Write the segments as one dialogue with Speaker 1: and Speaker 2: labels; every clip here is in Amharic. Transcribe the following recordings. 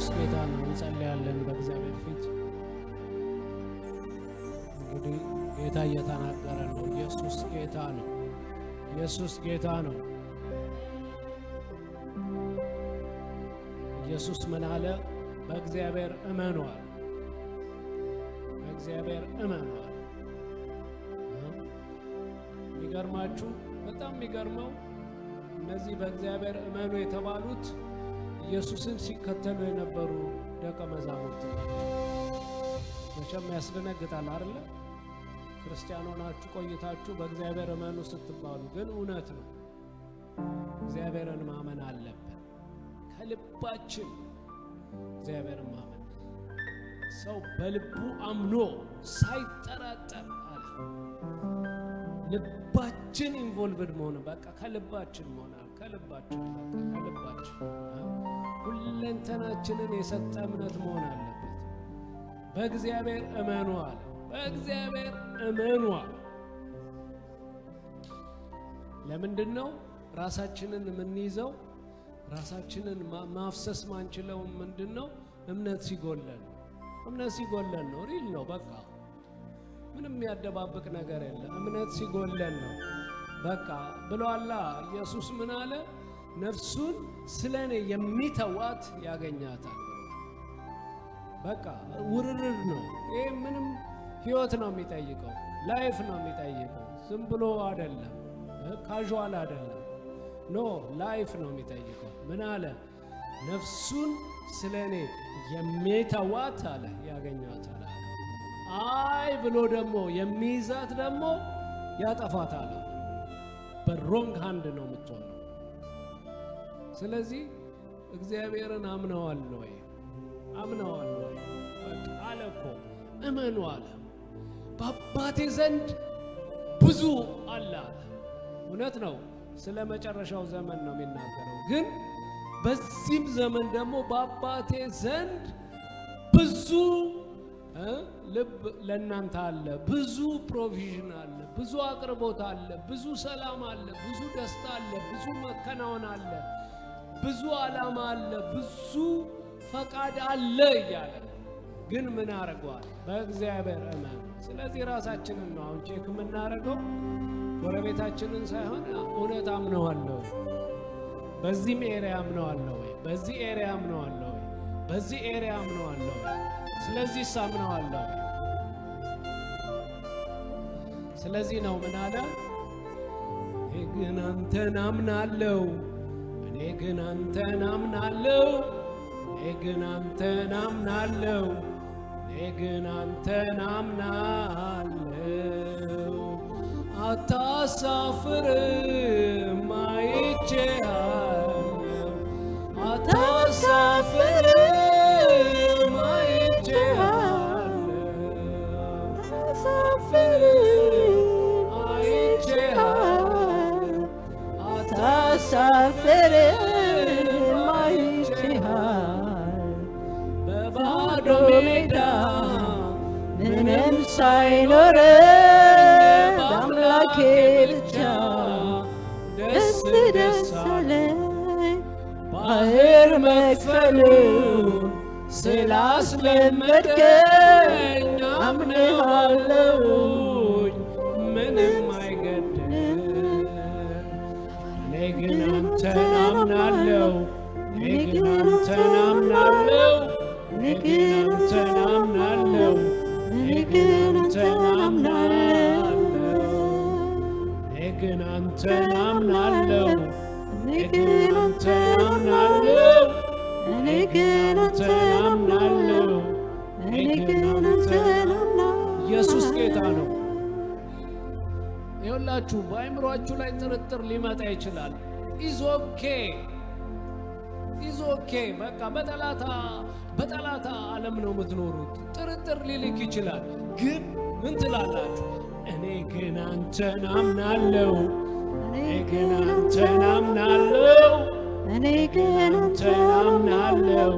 Speaker 1: ኢየሱስ ጌታ ነው እንጸልያለን በእግዚአብሔር ፊት እንግዲህ ጌታ እየተናገረ ነው ኢየሱስ ጌታ ነው ኢየሱስ ጌታ ነው ኢየሱስ ምን አለ በእግዚአብሔር እመኑ አለ በእግዚአብሔር እመኑ አለ የሚገርማችሁ በጣም የሚገርመው እነዚህ በእግዚአብሔር እመኑ የተባሉት ኢየሱስን ሲከተሉ የነበሩ ደቀ መዛሙርት መቼም ያስደነግጣል አይደል ክርስቲያን ሆናችሁ ቆይታችሁ በእግዚአብሔር እመኑ ስትባሉ ግን እውነት ነው እግዚአብሔርን ማመን አለብን ከልባችን እግዚአብሔርን ማመን ሰው በልቡ አምኖ ሳይጠራጠር አለ ልባችን ኢንቮልቭድ መሆን በቃ ከልባችን መሆን ከልባችን ሁለንተናችንን የሰጠ እምነት መሆን አለበት በእግዚአብሔር እመኑ አለ በእግዚአብሔር እመኑ አለ ለምንድነው ራሳችንን የምንይዘው ራሳችንን ማፍሰስ ማንችለው ምንድነው እምነት ሲጎለን ነው ሪል ነው በቃ ምንም ያደባብቅ ነገር የለም እምነት ሲጎለን ነው በቃ ብሏላ ኢየሱስ ምን አለ ነፍሱን ስለኔ የሚተዋት ያገኛታል በቃ ውርርድ ነው ይሄ ምንም ህይወት ነው የሚጠይቀው ላይፍ ነው የሚጠይቀው ዝም ብሎ አይደለም ካዡዋል አይደለም ኖ ላይፍ ነው የሚጠይቀው ምን አለ ነፍሱን ስለኔ የሚተዋት አለ ያገኛታል አይ ብሎ ደግሞ የሚይዛት ደግሞ ያጠፋታል በሮንግ ሃንድ ነው የምትሆነው ስለዚህ እግዚአብሔርን አምነዋል ወይ አለ እኮ እመኑ አለ በአባቴ ዘንድ ብዙ አለ እውነት ነው ስለ መጨረሻው ዘመን ነው የሚናገረው ግን በዚህም ዘመን ደግሞ በአባቴ ዘንድ ብዙ ልብ ለእናንተ አለ ብዙ ፕሮቪዥን አለ ብዙ አቅርቦት አለ ብዙ ሰላም አለ ብዙ ደስታ አለ ብዙ መከናወን አለ ብዙ ዓላማ አለ ብዙ ፈቃድ አለ እያለ ግን ምን አረጋዋል በእግዚአብሔር እመኑ ስለዚህ ራሳችንን ነው አሁን ቼክ የምናረገው ጎረቤታችንን ሳይሆን እውነት አምነዋለሁ በዚህም ኤሪያ አምነዋለሁ በዚህ ኤሪያ አምነዋለሁ በዚህ ኤሪያ አምነዋለሁ ስለዚህ ሳምነዋለሁ ስለዚህ ነው ምን አለ እኔ ግን አንተን አምናለሁ እኔ ግን አንተን አምናለሁ እኔ ግን አንተን አምናለሁ እኔ ግን አንተን አምናለሁ አታሳፍርም አይቼሃለሁ አታሳፍርም
Speaker 2: አታሳፍርም አይቼሃል በባዶ ሜዳ ምንም ሳይኖረኝ በአምላኬ ብቻ ደስ አለኝ ባህር መክፈሉን ስላስለመድከኝ አምነሃለሁኝ ምንም አይገድም እኔ ግን አንተን አምናለሁ እኔ ግን አንተን አምናለሁ እኔ ግን አንተን አምናለሁ እኔ ግን አንተን አምናለሁ እኔ ግን አንተን አምናለሁ እኔ ግን አንተን አምናለሁ እኔ ግን አንተን አምናለሁ እኔ ግን አንተን አምናለሁ ኢየሱስ ጌታ ነው ይኸውላችሁ በአእምሮአችሁ ላይ ጥርጥር ሊመጣ ይችላል ኢዝ ኦኬ በቃ በጠላታ ዓለም ነው የምትኖሩት ጥርጥር ሊልክ ይችላል ግን ምን ትላላችሁ እኔ ግን አንተን አምናለሁ እኔ ግን አንተን አምናለሁ እኔ ግን አንተን አምናለሁ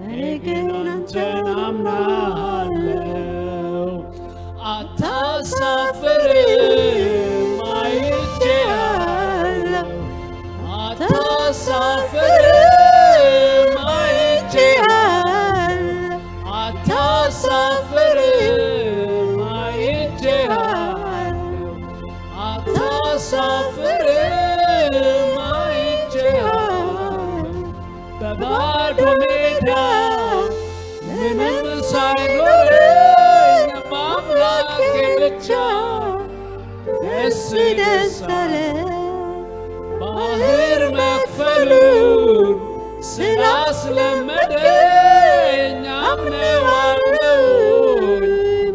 Speaker 2: እኔ ግን አንተን አምናለሁ አታሳፍርም አይቼሃለሁ አታሳፍርም አይቼሃለሁ
Speaker 1: ደስ አለ ባህር መክፈሉን ስላስለመደኝ አምነዋለሁ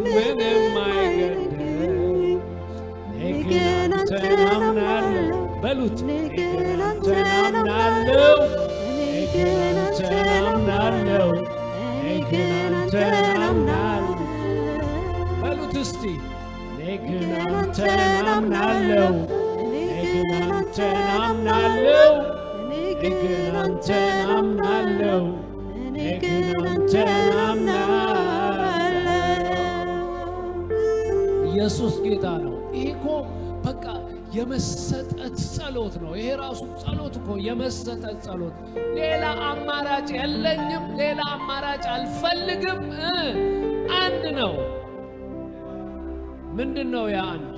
Speaker 1: ምንም አይገደኝ ግን አንተን አምናለሁ በሉት ግን አንተን አምናለሁ ግን አንተን አምናለሁ ግን አንተን አምናለሁ በሉት እስቲ ግን አንተን አምናለሁ ግን አንተን አምናለሁ ግን አንተን አምናለሁ ግን አንተን አምናለሁ ኢየሱስ ጌታ ነው ይሄ እኮ በቃ የመሰጠት ጸሎት ነው ይሄ ራሱ ጸሎት እኮ የመሰጠት ጸሎት ሌላ አማራጭ የለኝም ሌላ አማራጭ አልፈልግም አንድ ነው ምንድነው ያ አንድ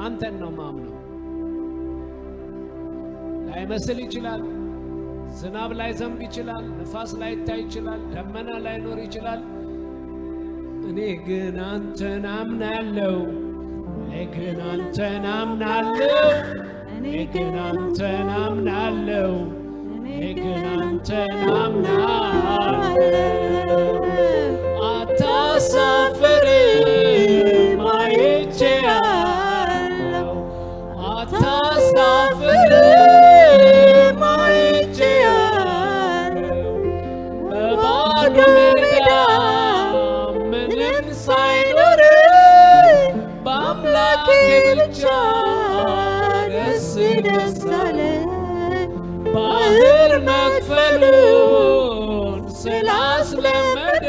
Speaker 1: አንተን ነው ማምነው ላይመስል ይችላል ዝናብ ላይ ዘንብ ይችላል ንፋስ ላይ ታይ ይችላል ደመና ላይ ኖር ይችላል እኔ ግን አንተን አምናለሁ እኔ ግን አንተን አምናለሁ እኔ ግን አንተን አምናለሁ እኔ ግን አንተን አምናለሁ አታሳፍርም አይቼአለሁ አታሳፍርም አይቼአለሁ በባዶ ሜዳ ምንም ሳይኖረኝ በአምላኬ ብቻ ደስ ደስ አለኝ ባህር መክፈሉን ስላስለመደኝ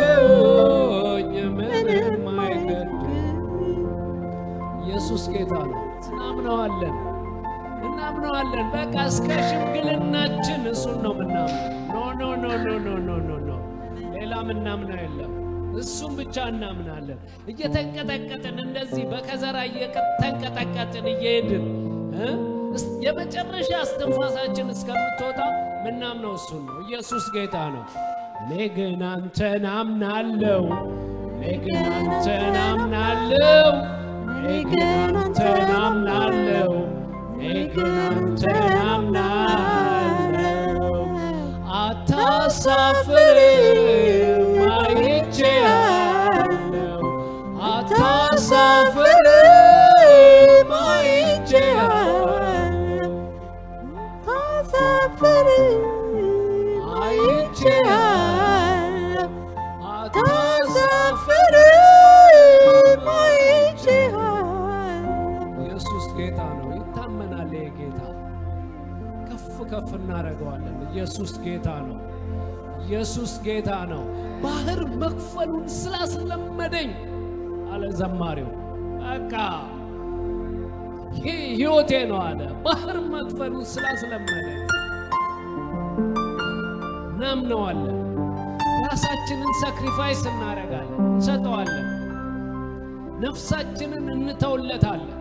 Speaker 1: አምነዋለሁኝ ምንም አይገድም ኢየሱስ ጌታ ነው እናምነዋለን በቃ እስከ ሽምግልናችን እሱን ነው ምናምነው ኖ ሌላ ምናምነው የለም እሱም ብቻ እናምናለን እየተንቀጠቀጥን እንደዚህ በከዘራ እየተንቀጠቀጥን እየሄድን የመጨረሻ እስትንፋሳችን እስከምትወጣ ምናምነው እሱን ነው ኢየሱስ ጌታ ነው እኔ ግን አንተን አምናለሁ እኔ ግን አንተን አምናለሁ እኔ ግን አንተን አምናለሁ እኔ ግን አንተን አምናለሁ አታሳፍርም አይቼአለሁ አታሳፍርም አይቼአለሁ አይቼአለሁ አታሳፍርም አይቼአለሁ ኢየሱስ ጌታ ነው ይታመናል ይሄ ጌታ ከፍ እናደርገዋለን ኢየሱስ ጌታ ነው ኢየሱስ ጌታ ነው ባህር መክፈሉን ስላስለመደኝ አለ ዘማሪው በቃ ሕይወቴ ነው አለ ባህር መክፈሉን ስላስለመደኝ እናምነዋለን ራሳችንን ሳክሪፋይስ እናደርጋለን እንሰጠዋለን ነፍሳችንን እንተውለታለን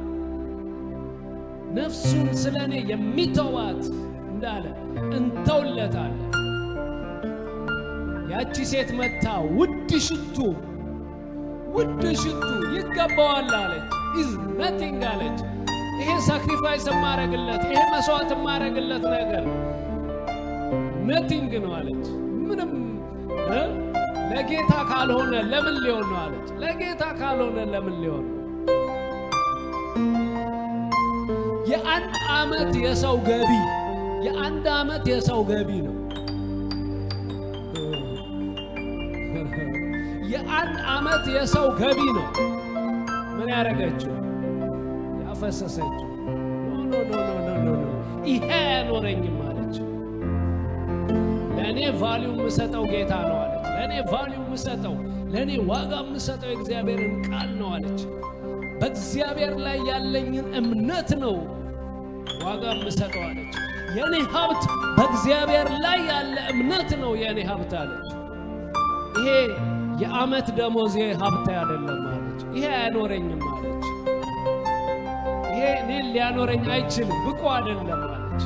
Speaker 1: ነፍሱን ስለኔ የሚተዋት እንዳለ እንተውለታለን ያቺ ሴት መታ ውድ ሽቱ ይገባዋል አለች is nothing አለች ይሄ ሳክሪፋይስ ማረግለት ይሄ መስዋዕት ማረግለት ነገር nothing ነው አለች ምንም ለጌታ ካልሆነ ለምን ሊሆን ነው አለች ለጌታ ካልሆነ ለምን ሊሆን የአንድ ዓመት የሰው ገቢ ነው የአንድ ዓመት የሰው ገቢ ነው ምን ያረጋችሁ ያፈሰሰችው ኖ ይሄ ያኖረኝም አለች ለኔ ቫልዩ የምሰጠው ጌታ ነው አለች ለኔ ቫልዩ የምሰጠው ለኔ ዋጋ የምሰጠው እግዚአብሔርን ቃል ነው አለች በእግዚአብሔር ላይ ያለኝን እምነት ነው ዋጋ የምሰጠው አለች የኔ ሀብት በእግዚአብሔር ላይ ያለ እምነት ነው የኔ ሀብት አለች ይሄ የዓመት ደሞዜ ሀብት አይደለም አለች ይሄ አያኖረኝም አለች ይሄ እኔን ሊያኖረኝ አይችልም ብቁ አይደለም አለች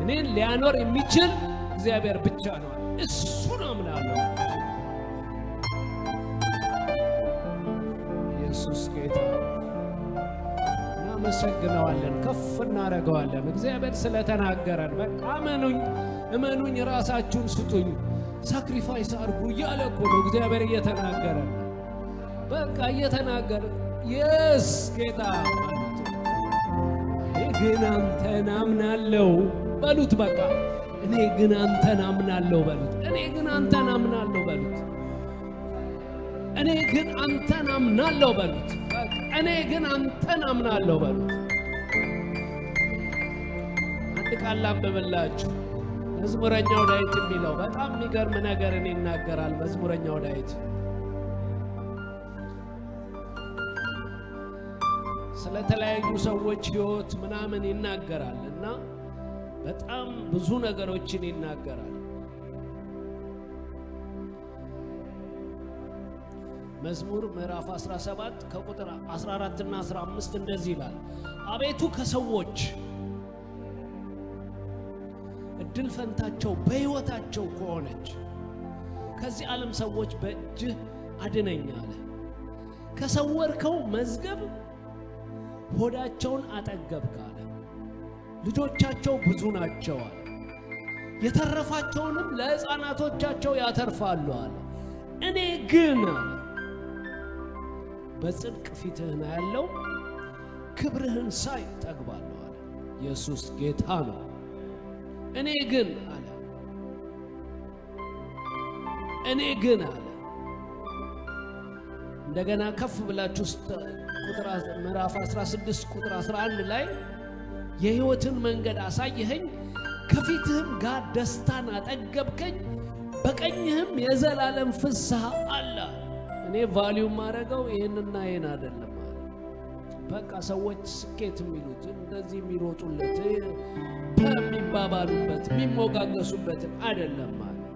Speaker 1: እኔን ሊያኖር የሚችል እግዚአብሔር ብቻ ነው እሱን አምናለሁ ኢየሱስ ጌታ እናመሰግነዋለን ከፍ እናደርገዋለን እግዚአብሔር ስለተናገረን በቃ እመኑኝ ራሳችሁን ስጡኝ ሳክሪፋይስ አድርጉ እያለ እኮ ነው እግዚአብሔር እየተናገረን በቃ እየተናገረ yes ጌታ እኔ ግን አንተን አምናለሁ በሉት በቃ እኔ ግን አንተን አምናለሁ በሉት እኔ ግን አንተን አምናለሁ በሉት እኔ ግን አንተን አምናለሁ በሉት እኔ ግን አንተን አምናለሁ በሉት አንድ ቃል አንብብላችሁ መዝሙረኛው ዳዊት የሚለው በጣም የሚገርም ነገርን ይናገራል መዝሙረኛው ዳዊት ስለተለያዩ ሰዎች ህይወት ምናምን ይናገራልና በጣም ብዙ ነገሮችን ይናገራል መዝሙር ምዕራፍ 17 ከቁጥር 14 እና 15 እንደዚህ ይላል አቤቱ ከሰዎች እድል ፈንታቸው በህይወታቸው ከሆነች ከዚህ ዓለም ሰዎች በእጅ አድነኝ አለ ከሰወርከው መዝገብ ሆዳቸውን አጠገብክ አለ ልጆቻቸው ብዙ ናቸው አለ የተረፋቸውንም ለሕፃናቶቻቸው ያተርፋሉ አለ እኔ ግን በጽድቅ ፊትህን ያለው ክብርህን ሳይ ጠግባለሁ አለ ኢየሱስ ጌታ ነው እኔ ግን አለ እንደገና ከፍ ብላችሁ ቁጥር ምዕራፍ 16 ቁጥር 11 ላይ የሕይወትን መንገድ አሳየኸኝ ከፊትህም ጋር ደስታን አጠገብከኝ በቀኝህም የዘላለም ፍስሐ አለ እኔ ቫልዩ ማረጋው ይሄንና ይሄን አይደለም በቃ ሰዎች ስኬት የሚሉት እንደዚህ የሚሮጡለት በሚባባሉበት የሚሞጋገሱበት አይደለም ማለት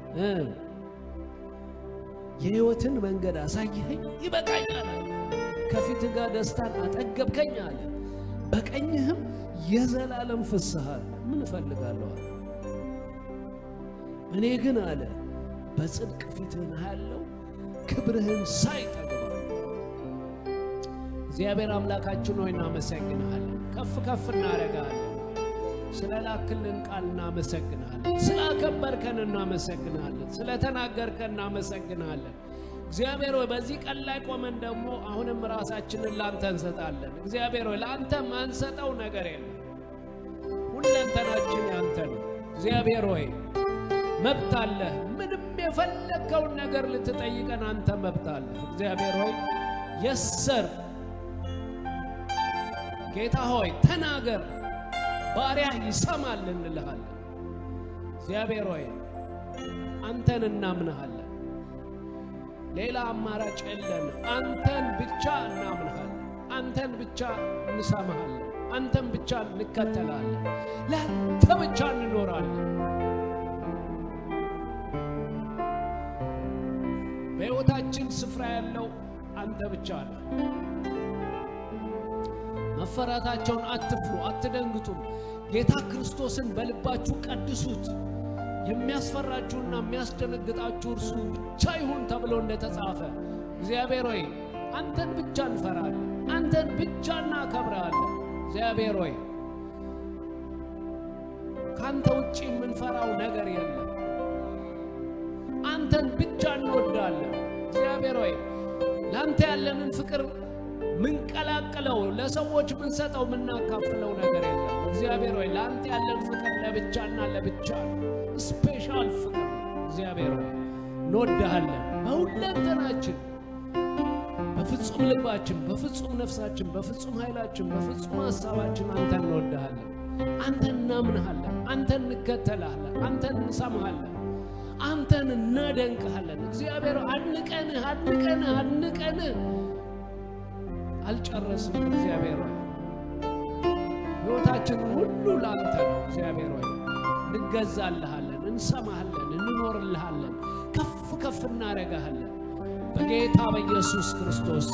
Speaker 1: የሕይወትን መንገድ አሳየኸኝ ይበቃኛል ከፊትህ ጋር ደስታን አጠገብከኝ አለ በቀኝህም የዘላለም ፍስሐ ምን ፈልጋለሁ እኔ ግን አለ በጽድቅ ፊትህን ያለው ክብርህን ሳይ ጠግባለሁ እግዚአብሔር አምላካችን ሆይ እናመሰግናለን ከፍ እናረጋለን ስለላክልን ቃል እናመሰግናለን ስላከበርከን እናመሰግናለን ስለተናገርከን እናመሰግናለን እግዚአብሔር ሆይ በዚህ ቀን ላይ ቆመን ደግሞ አሁንም ራሳችንን ላንተ እንሰጣለን እግዚአብሔር ሆይ ላንተ ማንሰጠው ነገር የለም ሁለንተናችን ያንተ ነው እግዚአብሔር ሆይ መብት አለ ምንም የፈለከው ነገር ልትጠይቀን አንተ መብት አለ እግዚአብሔር ሆይ የሰር ጌታ ሆይ ተናገር ባሪያ ይሰማል እንልሃለን እግዚአብሔር ሆይ አንተን እናምንሃለን ሌላ አማራጭ የለን አንተን ብቻ እናምንሃለን አንተን ብቻ እንሰማሃለን አንተን ብቻ እንከተላለን ለአንተ ብቻ እንኖራለን በሕይወታችን ስፍራ ያለው አንተ ብቻ ነህ መፈራታቸውን አትፍሩ አትደንግጡ ጌታ ክርስቶስን በልባችሁ ቀድሱት የሚያስፈራችሁና የሚያስደነግጣችሁ እርሱ ብቻ ይሁን ተብሎ እንደተጻፈ እግዚአብሔር ሆይ አንተን ብቻ እንፈራለን አንተን ብቻ እናከብራለን እግዚአብሔር ሆይ ካንተ ውጪ የምንፈራው ነገር የለም አንተን ብቻ እንወዳለን እግዚአብሔር ሆይ ላንተ ያለንን ፍቅር ምንቀላቀለው ለሰዎች ምንሰጠው ምናካፍለው ነገር የለም እግዚአብሔር ሆይ ላንተ ያለን ፍቅር ለብቻና ለብቻ ስፔሻል ፍቅር እግዚአብሔር ሆይ እንወድሃለን በሁለንተናችን በፍጹም ልባችን በፍጹም ነፍሳችን በፍጹም ኃይላችን በፍጹም ሐሳባችን አንተን እንወድሃለን አንተን እናምንሃለን አንተን እንከተልሃለን አንተን እንሰማሃለን አንተን እናደንቅሃለን እግዚአብሔር አድንቀን አልጨረስም እግዚአብሔር ሆይ ሕይወታችን ሁሉ ላንተ ነው እግዚአብሔር ሆይ እንገዛልሃለን እንሰማሃለን እንኖርልሃለን ከፍ እናረጋሃለን በጌታ በኢየሱስ ክርስቶስ